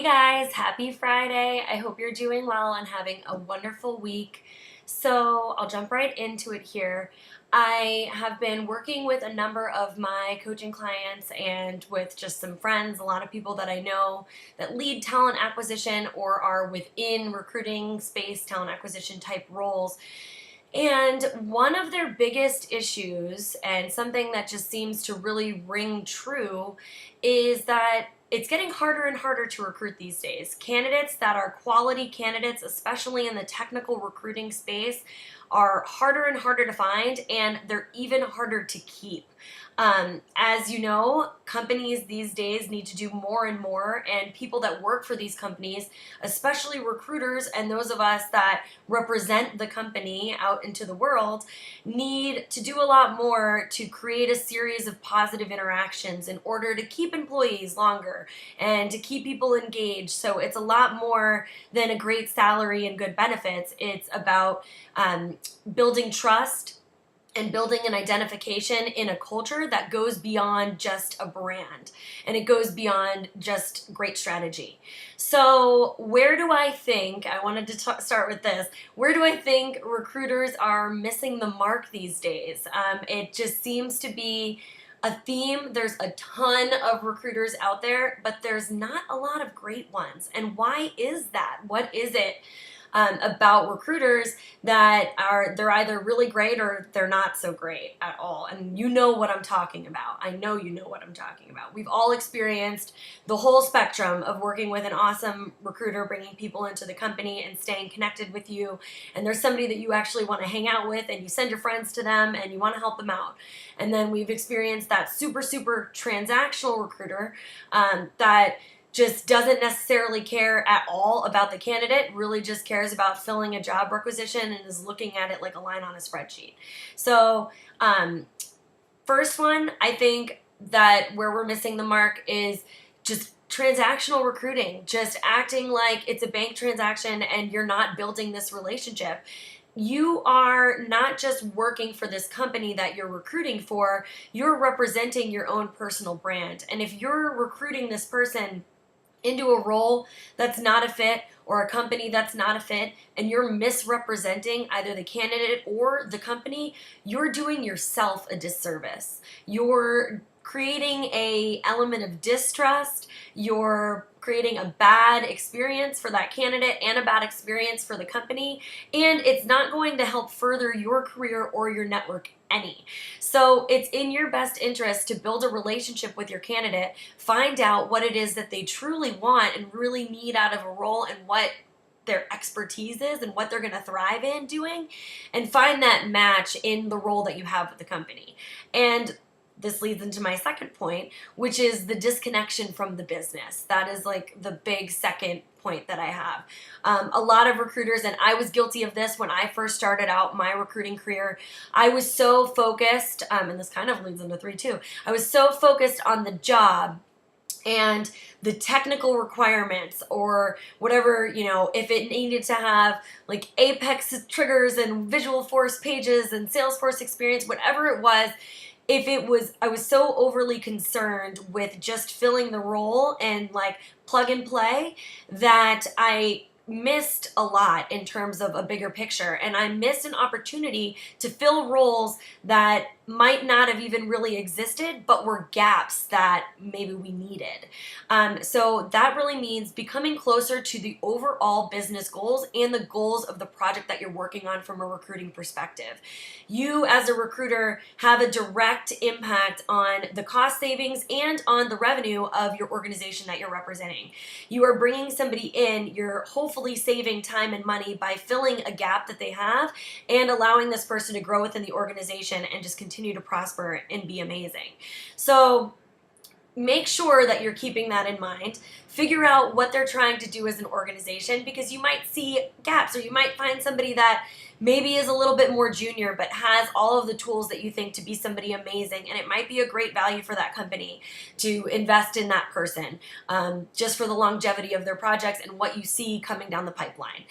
Hey guys, happy Friday. I hope you're doing well and having a wonderful week. So, I'll jump right into it here. I have been working with a number of my coaching clients and with just some friends, a lot of people that I know that lead talent acquisition or are within recruiting space, talent acquisition type roles. And one of their biggest issues, and something that just seems to really ring true, is that it's getting harder and harder to recruit these days. Candidates that are quality candidates, especially in the technical recruiting space, are harder and harder to find, and they're even harder to keep. As you know, companies these days need to do more and more, and people that work for these companies, especially recruiters and those of us that represent the company out into the world, need to do a lot more to create a series of positive interactions in order to keep employees longer and to keep people engaged. So it's a lot more than a great salary and good benefits. It's about building trust and building an identification in a culture that goes beyond just a brand and it goes beyond just great strategy. So, where do I think, I wanted to start with this, where do I think recruiters are missing the mark these days? It just seems to be a theme. There's a ton of recruiters out there, but there's not a lot of great ones. And why is that? What is it about recruiters that they're either really great or they're not so great at all? And you know what I'm talking about. I know you know what I'm talking about. We've all experienced the whole spectrum of working with an awesome recruiter, bringing people into the company and staying connected with you. And there's somebody that you actually want to hang out with and you send your friends to them and you want to help them out. And then we've experienced that super transactional recruiter that just doesn't necessarily care at all about the candidate, really just cares about filling a job requisition and is looking at it like a line on a spreadsheet. So, first one, I think that where we're missing the mark is just transactional recruiting, just acting like it's a bank transaction and you're not building this relationship. You are not just working for this company that you're recruiting for, you're representing your own personal brand. And if you're recruiting this person into a role that's not a fit or a company that's not a fit, and you're misrepresenting either the candidate or the company, you're doing yourself a disservice. You're creating a element of distrust. You're creating a bad experience for that candidate and a bad experience for the company, and it's not going to help further your career or your network any. So it's in your best interest to build a relationship with your candidate, find out what it is that they truly want and really need out of a role and what their expertise is and what they're going to thrive in doing, and find that match in the role that you have with the company. And this leads into my second point, which is the disconnection from the business. That is like the big second point that I have. A lot of recruiters, and I was guilty of this when I first started out my recruiting career, I was so focused, and this kind of leads into three too, I was so focused on the job and the technical requirements or whatever, if it needed to have like Apex triggers and Visualforce pages and Salesforce experience, whatever it was, I was so overly concerned with just filling the role and like plug and play that I missed a lot in terms of a bigger picture, and I missed an opportunity to fill roles that might not have even really existed but were gaps that maybe we needed. So that really means becoming closer to the overall business goals and the goals of the project that you're working on from a recruiting perspective. You as a recruiter have a direct impact on the cost savings and on the revenue of your organization that you're representing. You are bringing somebody in, you're hopefully saving time and money by filling a gap that they have and allowing this person to grow within the organization and just continue to prosper and be amazing. So make sure that you're keeping that in mind. Figure out what they're trying to do as an organization, because you might see gaps, or you might find somebody that maybe is a little bit more junior but has all of the tools that you think to be somebody amazing, and it might be a great value for that company to invest in that person, just for the longevity of their projects and what you see coming down the pipeline.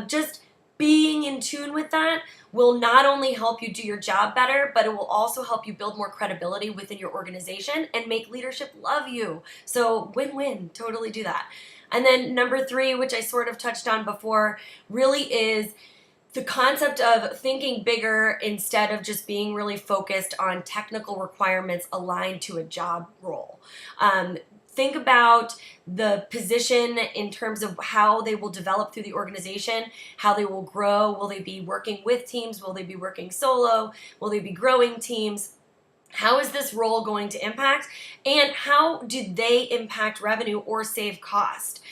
Just being in tune with that will not only help you do your job better, but it will also help you build more credibility within your organization and make leadership love you. So win-win, totally do that. And then number 3, which I sort of touched on before, really is the concept of thinking bigger instead of just being really focused on technical requirements aligned to a job role. Think about the position in terms of how they will develop through the organization, how they will grow. Will they be working with teams? Will they be working solo? Will they be growing teams? How is this role going to impact, and how do they impact revenue or save cost?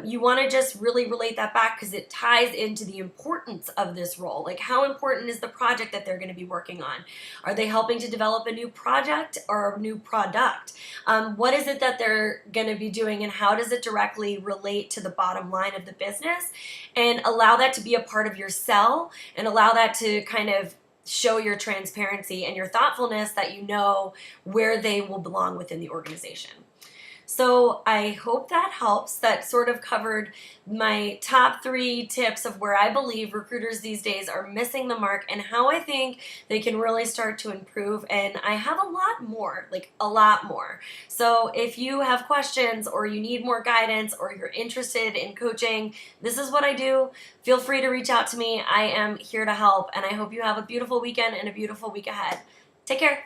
You want to just really relate that back because it ties into the importance of this role. Like, how important is the project that they're going to be working on? Are they helping to develop a new project or a new product? What is it that they're going to be doing, and how does it directly relate to the bottom line of the business? And allow that to be a part of your sell, and allow that to kind of show your transparency and your thoughtfulness that you know where they will belong within the organization. So I hope that helps. That sort of covered my top 3 tips of where I believe recruiters these days are missing the mark and how I think they can really start to improve. And I have a lot more, like a lot more. So if you have questions or you need more guidance or you're interested in coaching, this is what I do. Feel free to reach out to me. I am here to help, and I hope you have a beautiful weekend and a beautiful week ahead. Take care.